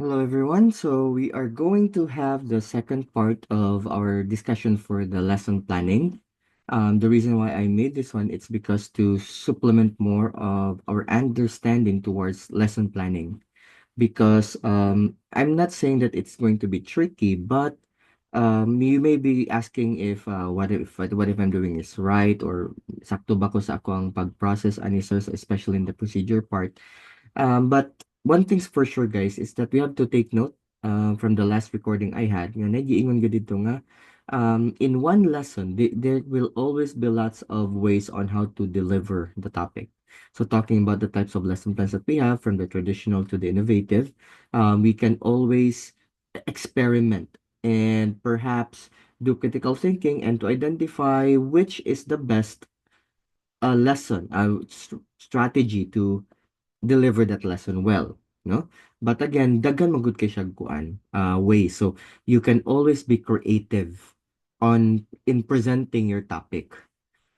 Hello, everyone. So, we are going to have the second part of our discussion for the lesson planning. The reason why I made this one, it's because to supplement more of our understanding towards lesson planning. Because I'm not saying that it's going to be tricky, but you may be asking if what if I'm doing is right or sakto ba ko sa ako ang pag-process ani sir, especially in the procedure part. But one thing's for sure, guys, is that we have to take note from the last recording I had. Nga, nagiingon ko dito nga, in one lesson, there will always be lots of ways on how to deliver the topic. So talking about the types of lesson plans that we have, from the traditional to the innovative, we can always experiment and perhaps do critical thinking and to identify which is the best lesson, strategy to deliver that lesson well, no? But again, daghan man gud kay siya kuan way. So you can always be creative on in presenting your topic.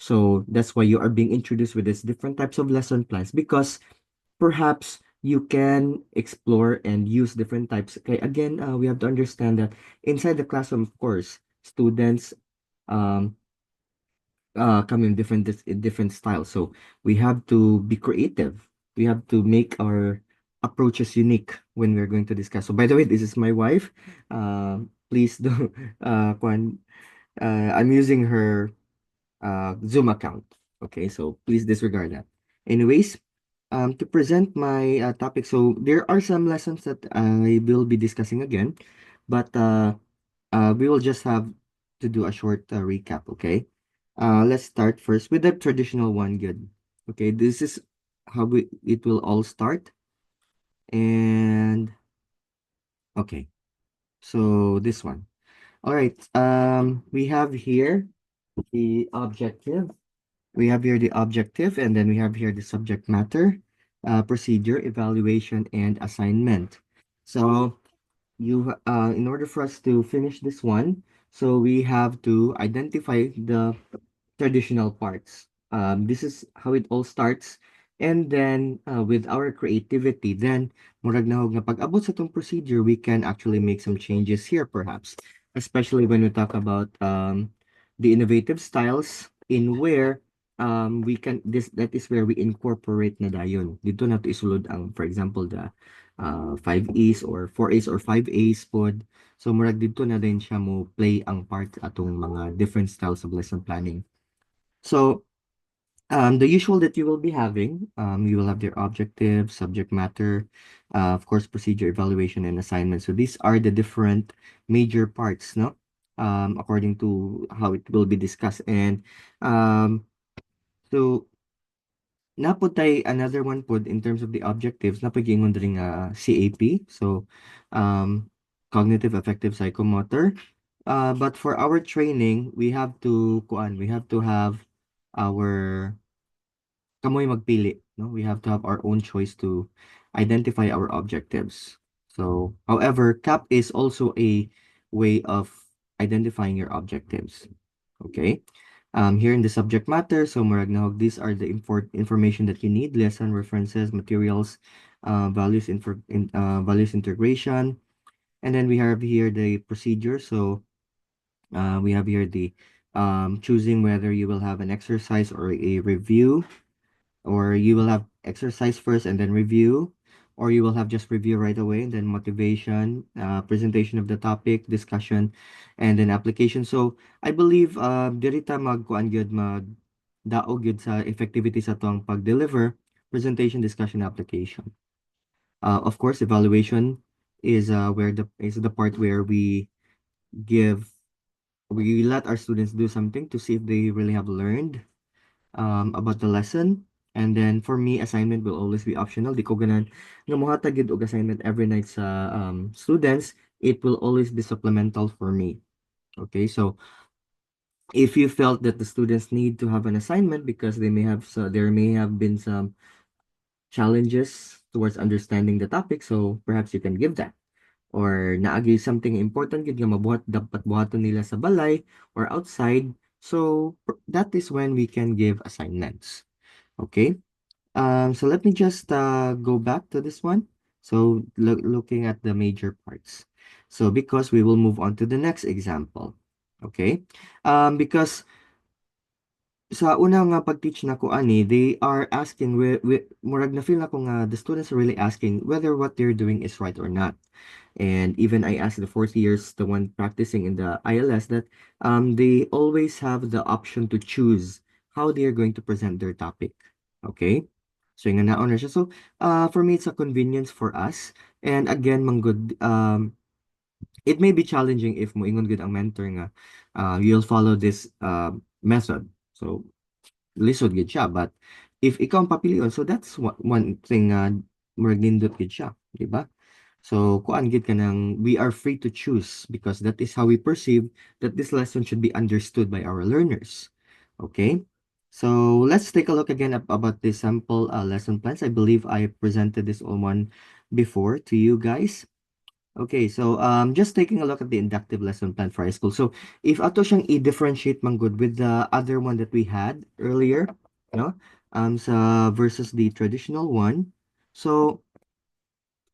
So that's why you are being introduced with these different types of lesson plans, because perhaps you can explore and use different types. Okay, again, we have to understand that inside the classroom, of course, students um come in different styles. So we have to be creative. We have to make our approaches unique when we're going to discuss. So by the way, this is my wife. Please do kwan, I'm using her Zoom account. Okay, so please disregard that. Anyways, to present my topic, so there are some lessons that I will be discussing again, but we will just have to do a short recap, okay? Let's start first with the traditional one. Good. Okay, this is how it will all start. And okay, so this one. All right. We have here the objective. We have here the objective, and then we have here the subject matter, procedure, evaluation, and assignment. So in order for us to finish this one, so we have to identify the traditional parts. This is how it all starts. And then with our creativity, then murag na hog na pag-abot sa tong procedure, we can actually make some changes here perhaps, especially when we talk about the innovative styles in where we can this that is where we incorporate na dayon. Dito na to isulod ang, for example, the 5 A's or 4 A's or 5 A's pod. So murag dito na din siya mo play ang part atong mga different styles of lesson planning. So, the usual that you will be having, you will have your objective, subject matter, of course, procedure, evaluation, and assignment. So these are the different major parts, no? According to how it will be discussed. And so napod tay another one pod in terms of the objectives, napod gingon diri nga CAP. So, cognitive affective psychomotor. But for our training, we have to have our kamoy magpili, no? We have to have our own choice to identify our objectives. So, however, CAP is also a way of identifying your objectives. Okay? Here in the subject matter, so murag nahog, these are the information that you need: lesson references, materials, values integration, and then we have here the procedure. So, we have here the choosing whether you will have an exercise or a review, or you will have exercise first and then review, or you will have just review right away and then motivation, presentation of the topic, discussion, and then application. So I believe diri ta magkuan gyud mag daog gyud sa effectivity sa tuang pag-deliver: presentation, discussion, application. Of course, evaluation is the part where give we let our students do something to see if they really have learned about the lesson. And then for me, assignment will always be optional. Di ko ganan nga mohatag gyud og assignment every night sa students. It will always be supplemental for me. Okay, so if you felt that the students need to have an assignment because there may have been some challenges towards understanding the topic, so perhaps you can give that. Or naagi something important gid nga mabuhat dapat buhaton nila sa balay or outside. So that is when we can give assignments. Okay. So let me just go back to this one. So looking at the major parts. So because we will move on to the next example. Okay? Because sa una nga pag-teach nako ani, they are asking murag na feel nako nga the students are really asking whether what they're doing is right or not. And even I asked the fourth years, the one practicing in the ILS, that they always have the option to choose how they are going to present their topic. Okay? So yung naon na siya. So for me, it's a convenience for us. And again, manggod, it may be challenging if moingon gud ang mentor nga you'll follow this method. So lisod gid siya, but if ikaw ang papilion, so that's one thing murag nindot gid siya, di ba? So kuan gid ka nang we are free to choose because that is how we perceive that this lesson should be understood by our learners. Okay? So let's take a look again about the sample lesson plans. I believe I presented this one before to you guys. Okay, so just taking a look at the inductive lesson plan for high school. So if ato siyang i-differentiate man good with the other one that we had earlier, no? Sa versus the traditional one. So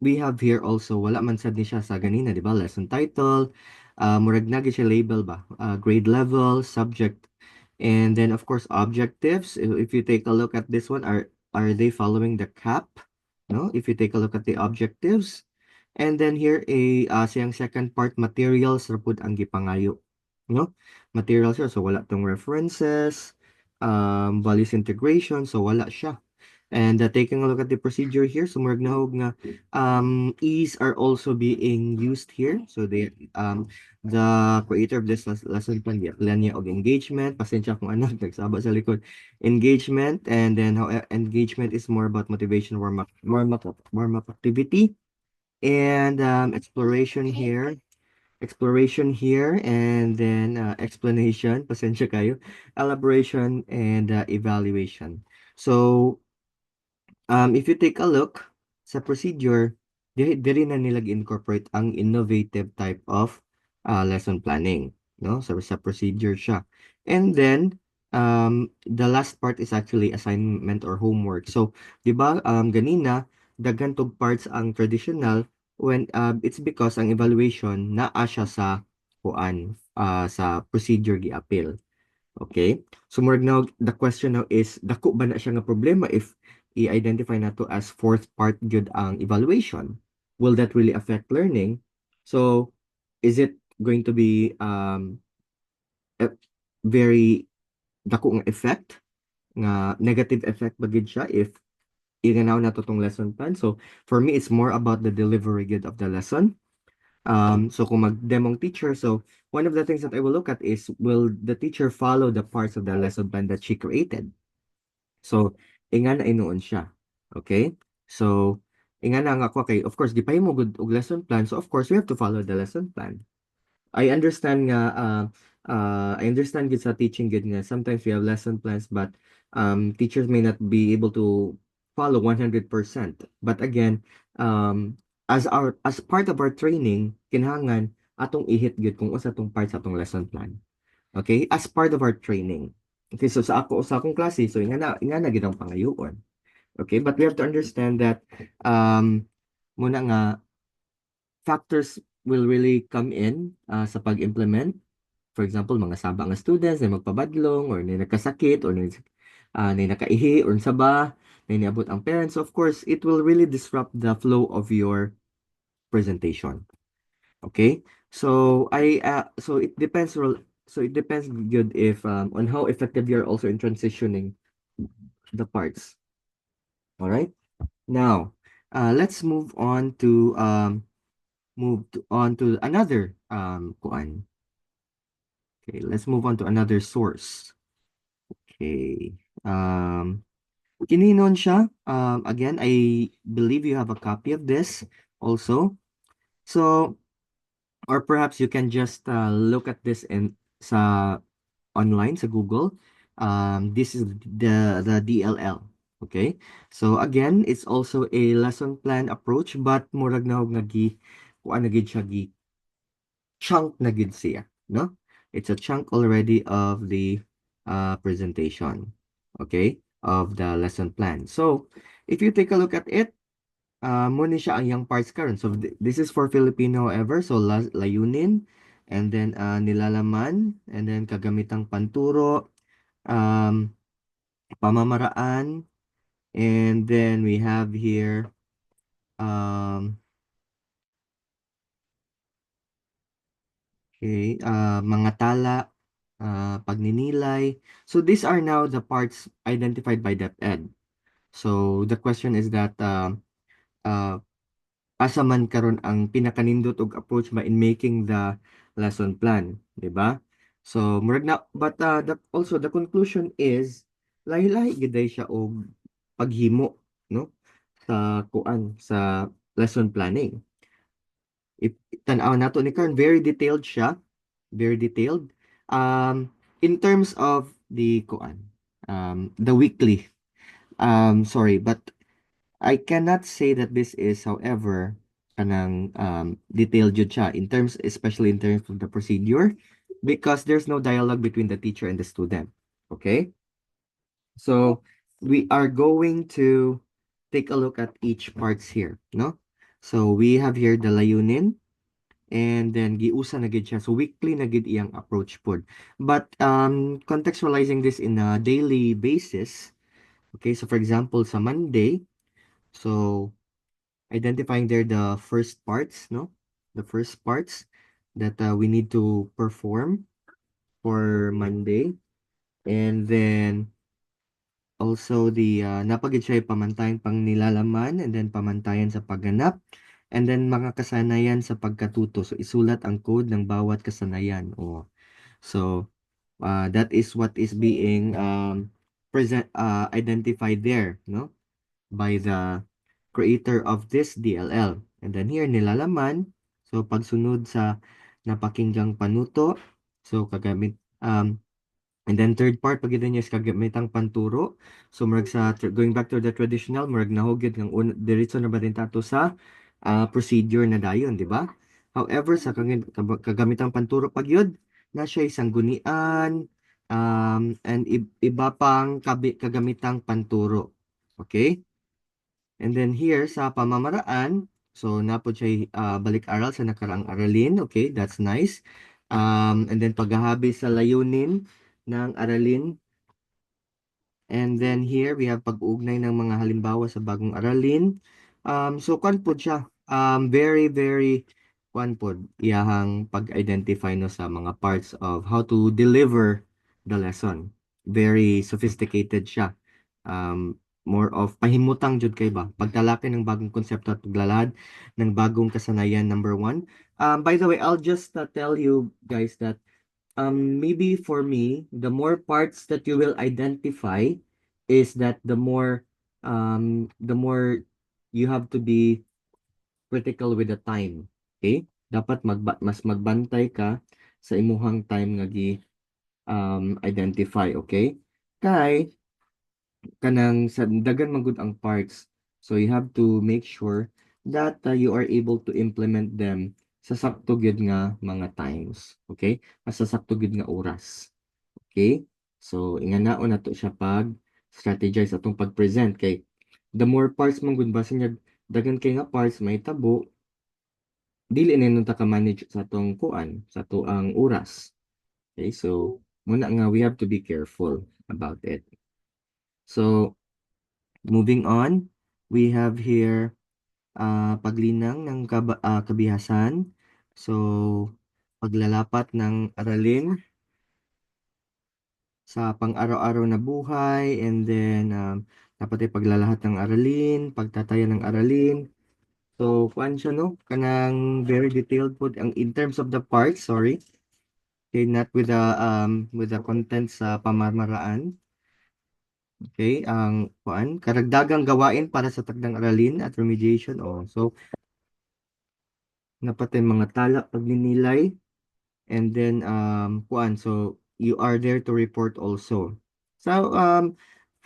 we have here also wala man sad ni siya sa ganina, di ba? Lesson title, murag na gyud siya label ba? Grade level, subject, and then of course objectives. If you take a look at this one, are they following the CAP? No? If you take a look at the objectives, and then here siyang second part materials ra pud ang gipangayo, no? Materials siya so wala tong references, values integration so wala siya. And taking a look at the procedure here, so murag nahog nga e's are also being used here. So the creator of this lesson plan plan niya og engagement. Pasensya kung ano nagsaba sa likod. Engagement, and then how engagement is more about motivation, warm up activity, and exploration here, and then explanation. Pasensya kayo. Elaboration and evaluation. So if you take a look sa procedure, diri na nila incorporate ang innovative type of lesson planning, no? So sa procedure siya. And then the last part is actually assignment or homework. So, 'di ba, ganina daghan tog parts ang traditional when it's because ang evaluation naa siya sa kuan sa procedure gi-appeal. Okay? So murag now the question now is dako ba na siya nga problema if i-identify nato as fourth part good ang evaluation? Will that really affect learning? So is it going to be a very dako nga effect nga negative effect ba gid siya if iganaw nato tong lesson plan? So for me it's more about the delivery good of the lesson. So kung mag-demong teacher, so one of the things that I will look at is will the teacher follow the parts of the lesson plan that she created? So, inga na inuon siya. Okay? So, inga na nga ako, okay, of course, di pa mo good og lesson plan, so of course, we have to follow the lesson plan. I understand nga, I understand good sa teaching good nga, sometimes we have lesson plans, but teachers may not be able to follow 100%. But again, as part of our training, kinahanglan atong ihit good kung usa tong part sa atong lesson plan. Okay? As part of our training. Okay, so sa akong klase, so nga na gid ang pangayoon. Okay, but we have to understand that muna nga factors will really come in sa pag-implement. For example, mga saba nga students na magpabadlong or na nagkasakit or na nakaihi or sa ba, na niabot ang parents. Of course, it will really disrupt the flow of your presentation. Okay? So it depends good if on how effective you're also in transitioning the parts. All right? Now, let's move on to another kuan. Okay, let's move on to another source. Okay. Kininon siya. Again, I believe you have a copy of this also. So, or perhaps you can just look at this in sa online sa Google. This is the DLL. Okay? So again, it's also a lesson plan approach but murag na og kuan na gid siya chunk na gid siya, no? It's a chunk already of the presentation. Okay? Of the lesson plan. So, if you take a look at it, mo ni siya ang yang parts karon. So this is for Filipino however. So layunin and then nilalaman and then kagamitang panturo, um, pamamaraan, and then we have here um, okay, mga tala, pagninilay. So these are now the parts identified by DepEd. So the question is that uh, asa man karon ang pinakanindot og approach ba in making the lesson plan, di ba? So murag na but also the conclusion is lahi-lahi giday siya og paghimo, no? Sa kuan sa lesson planning. If tan-aw nato ni karon very detailed siya, very detailed. In terms of the kuan, the weekly, sorry, but I cannot say that this is, however, kanang detailed jud siya in terms, especially in terms of the procedure, because there's no dialogue between the teacher and the student. Okay, so we are going to take a look at each parts here, no? So we have here the layunin, and then giusa na gid siya. So weekly na gid iyang approach pod. But contextualizing this in a daily basis, okay? So for example, sa Monday, so identifying there the first parts, no? The first parts that we need to perform for Monday. And then also the napagid siya pamantayan pang nilalaman and then pamantayan sa pagganap and then mga kasanayan sa pagkatuto. So isulat ang code ng bawat kasanayan. Oh. So that is what is being present identified there, no? By the creator of this DLL. And then here, nilalaman. So, pagsunod sa napakinggang panuto. So, kagamit, and then third part, pag niya is kagamitang panturo. So, murag sa, going back to the traditional, murag nahugid ng diretso na ba din tato sa procedure na dayon, di ba? However, sa kagamitang panturo pag yun, na siya isang gunian, and iba pang kagamitang panturo. Okay? And then here sa pamamaraan, so napod siya balik-aral sa nakaraang aralin. Okay, that's nice. And then paghahabi sa layunin ng aralin. And then here we have pag-uugnay ng mga halimbawa sa bagong aralin. So kwan po siya. Very, very kwan po. Iyahang pag-identify no sa mga parts of how to deliver the lesson. Very sophisticated siya. More of pahimutang jud kay ba pagtalaki ng bagong konsepto at paglalahad ng bagong kasanayan number one. By the way, I'll just tell you guys that maybe for me, the more parts that you will identify is that the more you have to be critical with the time. Okay? Dapat mas magbantay ka sa imuhang time nga identify, okay? Kay kanang sa dagan man gud ang parts. So you have to make sure that you are able to implement them sa sakto gyud nga mga times. Okay? Sa sakto gyud nga oras. Okay? So inganaon nato siya pag strategize atong pag-present kay the more parts man gud basin niya dagan kay nga parts may tabo dili na nun ta ka manage sa atong kuan sa tuang oras. Okay? So muna nga we have to be careful about it. So moving on, we have here paglinang ng kabihasan. So, paglalapat ng aralin sa pang-araw-araw na buhay and then dapat ay paglalahat ng aralin, pagtataya ng aralin. So, kuan siya no? Kanang very detailed po ang in terms of the parts, sorry. Okay, not with the content sa pamamaraan. Okay, ang kuan karagdagang gawain para sa tagdang aralin at remediation. Oh, so napatay mga tala pagninilay and then kuan so you are there to report also. So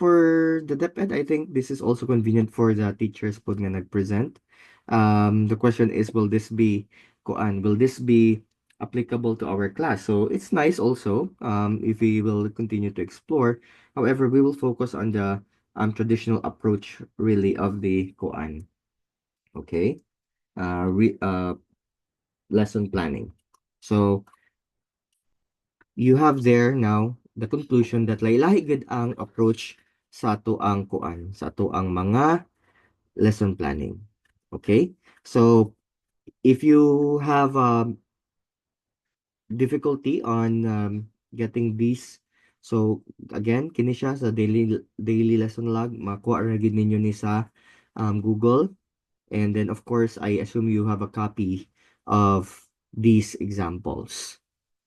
for the DepEd I think this is also convenient for the teachers pud nga nagpresent. The question is will this be applicable to our class? So it's nice also if we will continue to explore. However, we will focus on the traditional approach really of the kuan. Okay? Re Lesson planning. So, you have there now the conclusion that lahi-lahi gid ang approach sa ato ang kuan, sa ato ang mga lesson planning. Okay? So, if you have difficulty on getting these, so again, kini siya sa daily lesson log, makuha ra gid ninyo ni sa Google. And then, of course, I assume you have a copy of these examples.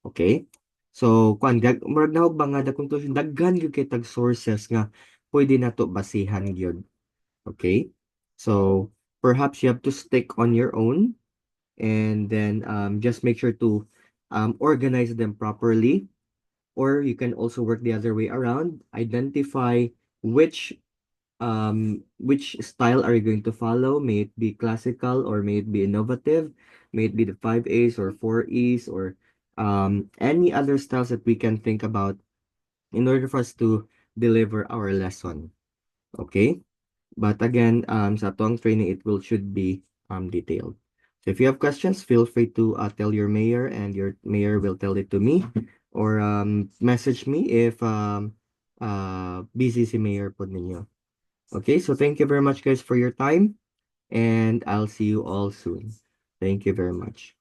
Okay? So, kuan murag na ba nga the conclusion daghan gyud kay tag sources nga pwede nato basihan gyud. Okay? So, perhaps you have to stick on your own and then just make sure to organize them properly, or you can also work the other way around. Identify which which style are you going to follow? May it be classical or may it be innovative? May it be the 5 A's or 4 E's or any other styles that we can think about in order for us to deliver our lesson. Okay? But again, sa tuwang training, it will should be detailed. So if you have questions, feel free to tell your mayor and your mayor will tell it to me or message me if busy si mayor po ninyo. Okay, so thank you very much guys for your time and I'll see you all soon. Thank you very much.